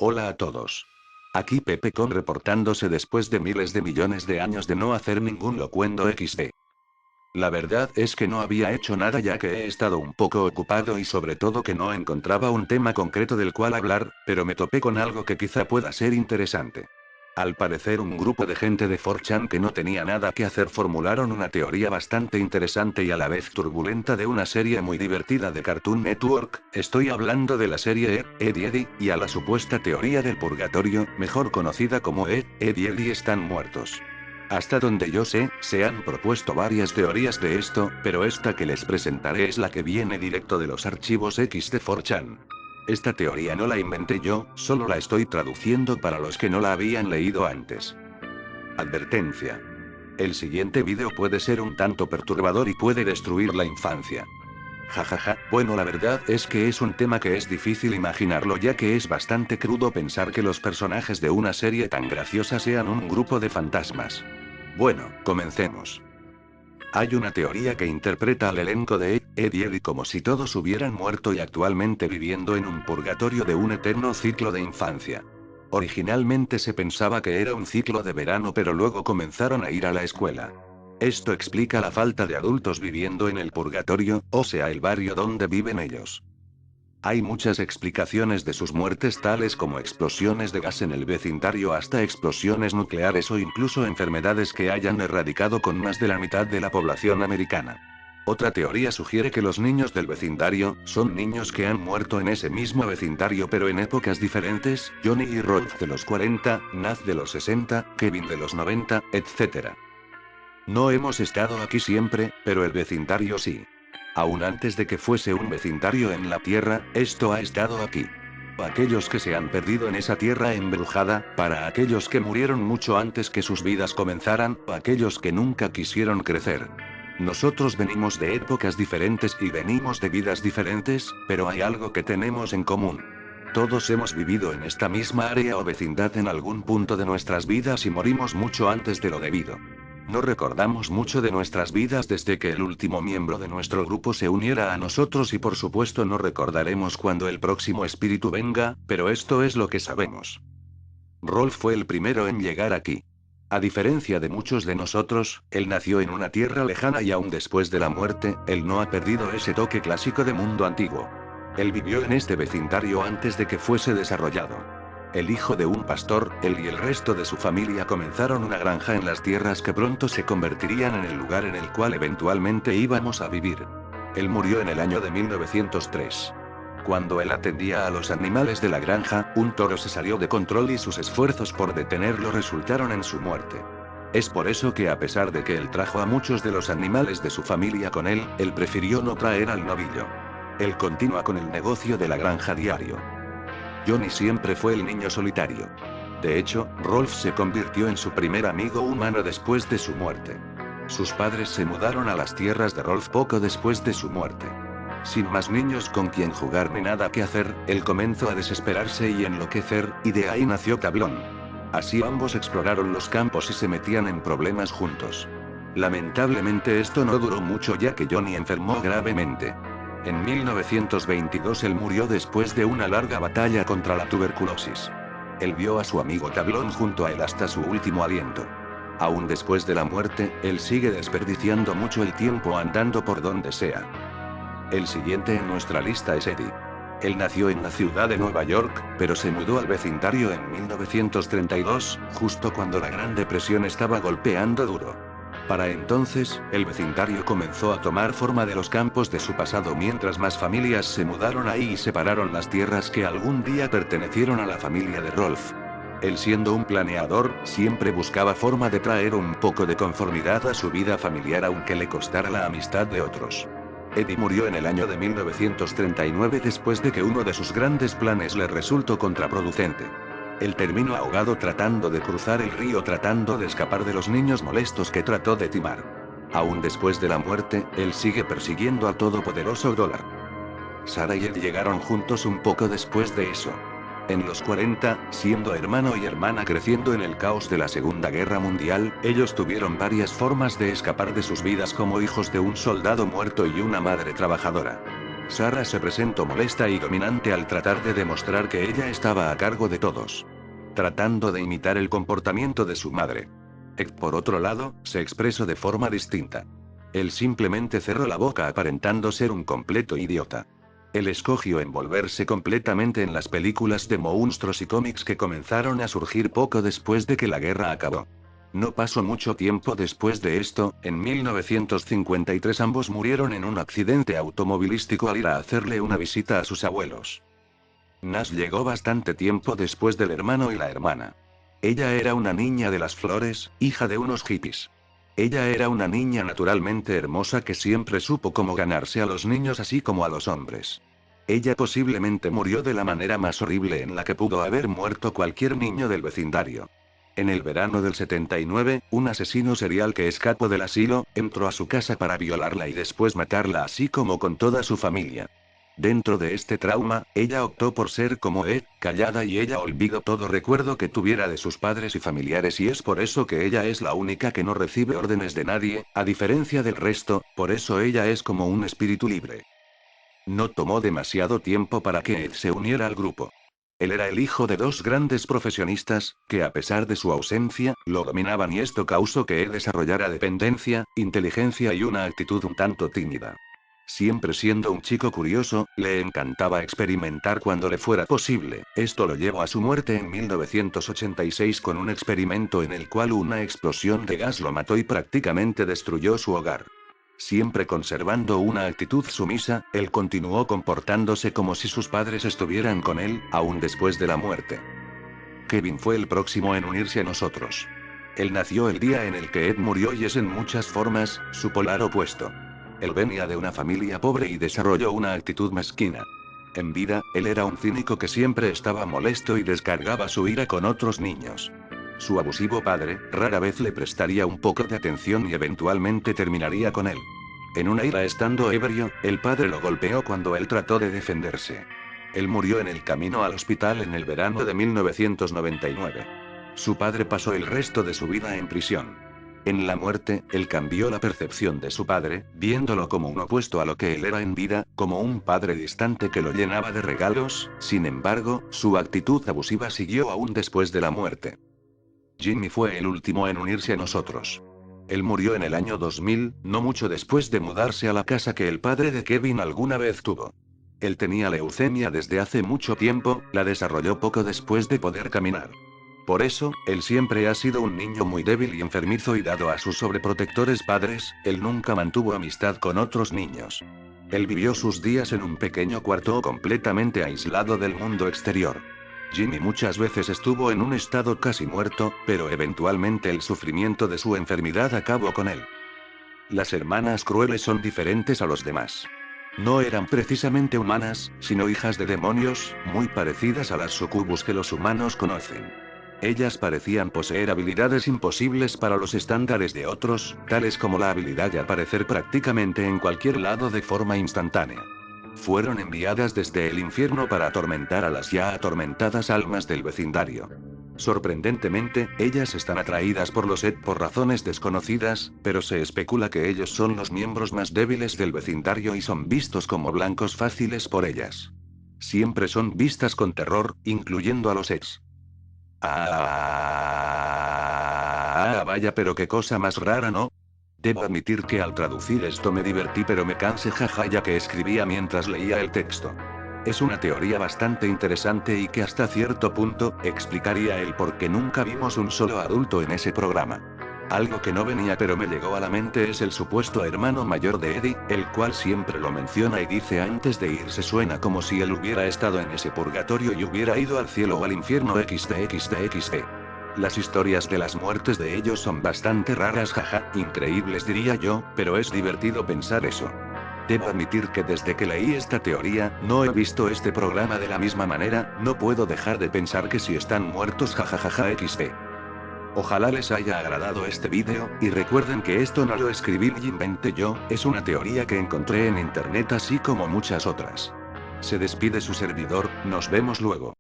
Hola a todos. Aquí Pepe Con reportándose después de miles de millones de años de no hacer ningún locuendo XD. La verdad es que no había hecho nada ya que he estado un poco ocupado y sobre todo que no encontraba un tema concreto del cual hablar, pero me topé con algo que quizá pueda ser interesante. Al parecer un grupo de gente de 4chan que no tenía nada que hacer formularon una teoría bastante interesante y a la vez turbulenta de una serie muy divertida de Cartoon Network, estoy hablando de la serie Ed, Edd y Eddy, y a la supuesta teoría del purgatorio, mejor conocida como Ed y Eddy están muertos. Hasta donde yo sé, se han propuesto varias teorías de esto, pero esta que les presentaré es la que viene directo de los archivos X de 4chan. Esta teoría no la inventé yo, solo la estoy traduciendo para los que no la habían leído antes. Advertencia. El siguiente vídeo puede ser un tanto perturbador y puede destruir la infancia. Jajaja, bueno, la verdad es que es un tema que es difícil imaginarlo ya que es bastante crudo pensar que los personajes de una serie tan graciosa sean un grupo de fantasmas. Bueno, comencemos. Hay una teoría que interpreta al elenco de Ed y Eddy como si todos hubieran muerto y actualmente viviendo en un purgatorio de un eterno ciclo de infancia. Originalmente se pensaba que era un ciclo de verano, pero luego comenzaron a ir a la escuela. Esto explica la falta de adultos viviendo en el purgatorio, o sea, el barrio donde viven ellos. Hay muchas explicaciones de sus muertes, tales como explosiones de gas en el vecindario hasta explosiones nucleares o incluso enfermedades que hayan erradicado con más de la mitad de la población americana. Otra teoría sugiere que los niños del vecindario son niños que han muerto en ese mismo vecindario pero en épocas diferentes: Johnny y Rolf de los 40, Naz de los 60, Kevin de los 90, etc. No hemos estado aquí siempre, pero el vecindario sí. Aún antes de que fuese un vecindario en la Tierra, esto ha estado aquí. Aquellos que se han perdido en esa tierra embrujada, para aquellos que murieron mucho antes que sus vidas comenzaran, o aquellos que nunca quisieron crecer. Nosotros venimos de épocas diferentes y venimos de vidas diferentes, pero hay algo que tenemos en común. Todos hemos vivido en esta misma área o vecindad en algún punto de nuestras vidas y morimos mucho antes de lo debido. No recordamos mucho de nuestras vidas desde que el último miembro de nuestro grupo se uniera a nosotros y por supuesto no recordaremos cuando el próximo espíritu venga, pero esto es lo que sabemos. Rolf fue el primero en llegar aquí. A diferencia de muchos de nosotros, él nació en una tierra lejana y aún después de la muerte, él no ha perdido ese toque clásico de mundo antiguo. Él vivió en este vecindario antes de que fuese desarrollado. El hijo de un pastor, él y el resto de su familia comenzaron una granja en las tierras que pronto se convertirían en el lugar en el cual eventualmente íbamos a vivir. Él murió en el año de 1903. Cuando él atendía a los animales de la granja, un toro se salió de control y sus esfuerzos por detenerlo resultaron en su muerte. Es por eso que a pesar de que él trajo a muchos de los animales de su familia con él prefirió no traer al novillo. Él continúa con el negocio de la granja diario. Johnny siempre fue el niño solitario. De hecho, Rolf se convirtió en su primer amigo humano después de su muerte. Sus padres se mudaron a las tierras de Rolf poco después de su muerte. Sin más niños con quien jugar ni nada que hacer, él comenzó a desesperarse y enloquecer, y de ahí nació Tablón. Así ambos exploraron los campos y se metían en problemas juntos. Lamentablemente esto no duró mucho ya que Johnny enfermó gravemente. En 1922 él murió después de una larga batalla contra la tuberculosis. Él vio a su amigo Tablón junto a él hasta su último aliento. Aún después de la muerte, él sigue desperdiciando mucho el tiempo andando por donde sea. El siguiente en nuestra lista es Eddie. Él nació en la ciudad de Nueva York, pero se mudó al vecindario en 1932, justo cuando la Gran Depresión estaba golpeando duro. Para entonces, el vecindario comenzó a tomar forma de los campos de su pasado mientras más familias se mudaron ahí y separaron las tierras que algún día pertenecieron a la familia de Rolf. Él, siendo un planeador, siempre buscaba forma de traer un poco de conformidad a su vida familiar aunque le costara la amistad de otros. Eddie murió en el año de 1939 después de que uno de sus grandes planes le resultó contraproducente. Él terminó ahogado tratando de cruzar el río, tratando de escapar de los niños molestos que trató de timar. Aún después de la muerte, él sigue persiguiendo al todopoderoso dólar. Sarah y Ed llegaron juntos un poco después de eso. En los 40, siendo hermano y hermana creciendo en el caos de la Segunda Guerra Mundial, ellos tuvieron varias formas de escapar de sus vidas como hijos de un soldado muerto y una madre trabajadora. Sarah se presentó molesta y dominante al tratar de demostrar que ella estaba a cargo de todos, tratando de imitar el comportamiento de su madre. Ed, por otro lado, se expresó de forma distinta. Él simplemente cerró la boca aparentando ser un completo idiota. Él escogió envolverse completamente en las películas de monstruos y cómics que comenzaron a surgir poco después de que la guerra acabó. No pasó mucho tiempo después de esto, en 1953 ambos murieron en un accidente automovilístico al ir a hacerle una visita a sus abuelos. Nash llegó bastante tiempo después del hermano y la hermana. Ella era una niña de las flores, hija de unos hippies. Ella era una niña naturalmente hermosa que siempre supo cómo ganarse a los niños así como a los hombres. Ella posiblemente murió de la manera más horrible en la que pudo haber muerto cualquier niño del vecindario. En el verano del 79, un asesino serial que escapó del asilo, entró a su casa para violarla y después matarla así como con toda su familia. Dentro de este trauma, ella optó por ser como Ed, callada y ella olvidó todo recuerdo que tuviera de sus padres y familiares y es por eso que ella es la única que no recibe órdenes de nadie, a diferencia del resto, por eso ella es como un espíritu libre. No tomó demasiado tiempo para que Ed se uniera al grupo. Él era el hijo de dos grandes profesionistas, que a pesar de su ausencia, lo dominaban y esto causó que Ed desarrollara dependencia, inteligencia y una actitud un tanto tímida. Siempre siendo un chico curioso, le encantaba experimentar cuando le fuera posible. Esto lo llevó a su muerte en 1986 con un experimento en el cual una explosión de gas lo mató y prácticamente destruyó su hogar. Siempre conservando una actitud sumisa, él continuó comportándose como si sus padres estuvieran con él, aún después de la muerte. Kevin fue el próximo en unirse a nosotros. Él nació el día en el que Ed murió y es en muchas formas, su polar opuesto. Él venía de una familia pobre y desarrolló una actitud mezquina. En vida, él era un cínico que siempre estaba molesto y descargaba su ira con otros niños. Su abusivo padre, rara vez le prestaría un poco de atención y eventualmente terminaría con él. En una ira estando ebrio, el padre lo golpeó cuando él trató de defenderse. Él murió en el camino al hospital en el verano de 1999. Su padre pasó el resto de su vida en prisión. En la muerte, él cambió la percepción de su padre, viéndolo como un opuesto a lo que él era en vida, como un padre distante que lo llenaba de regalos. Sin embargo, su actitud abusiva siguió aún después de la muerte. Jimmy fue el último en unirse a nosotros. Él murió en el año 2000, no mucho después de mudarse a la casa que el padre de Kevin alguna vez tuvo. Él tenía leucemia desde hace mucho tiempo, la desarrolló poco después de poder caminar. Por eso, él siempre ha sido un niño muy débil y enfermizo y dado a sus sobreprotectores padres, él nunca mantuvo amistad con otros niños. Él vivió sus días en un pequeño cuarto completamente aislado del mundo exterior. Jimmy muchas veces estuvo en un estado casi muerto, pero eventualmente el sufrimiento de su enfermedad acabó con él. Las hermanas crueles son diferentes a los demás. No eran precisamente humanas, sino hijas de demonios, muy parecidas a las sucubus que los humanos conocen. Ellas parecían poseer habilidades imposibles para los estándares de otros, tales como la habilidad de aparecer prácticamente en cualquier lado de forma instantánea. Fueron enviadas desde el infierno para atormentar a las ya atormentadas almas del vecindario. Sorprendentemente, ellas están atraídas por los Ed por razones desconocidas, pero se especula que ellos son los miembros más débiles del vecindario y son vistos como blancos fáciles por ellas. Siempre son vistas con terror, incluyendo a los Eds. Vaya, pero qué cosa más rara, ¿no? Debo admitir que al traducir esto me divertí pero me cansé jaja ya que escribía mientras leía el texto. Es una teoría bastante interesante y que hasta cierto punto, explicaría el por qué nunca vimos un solo adulto en ese programa. Algo que no venía pero me llegó a la mente es el supuesto hermano mayor de Eddie, el cual siempre lo menciona y dice antes de irse suena como si él hubiera estado en ese purgatorio y hubiera ido al cielo o al infierno xd. Las historias de las muertes de ellos son bastante raras jaja, increíbles diría yo, pero es divertido pensar eso. Debo admitir que desde que leí esta teoría, no he visto este programa de la misma manera, no puedo dejar de pensar que si están muertos jajajaja xd. Ojalá les haya agradado este vídeo, y recuerden que esto no lo escribí ni inventé yo, es una teoría que encontré en internet así como muchas otras. Se despide su servidor, nos vemos luego.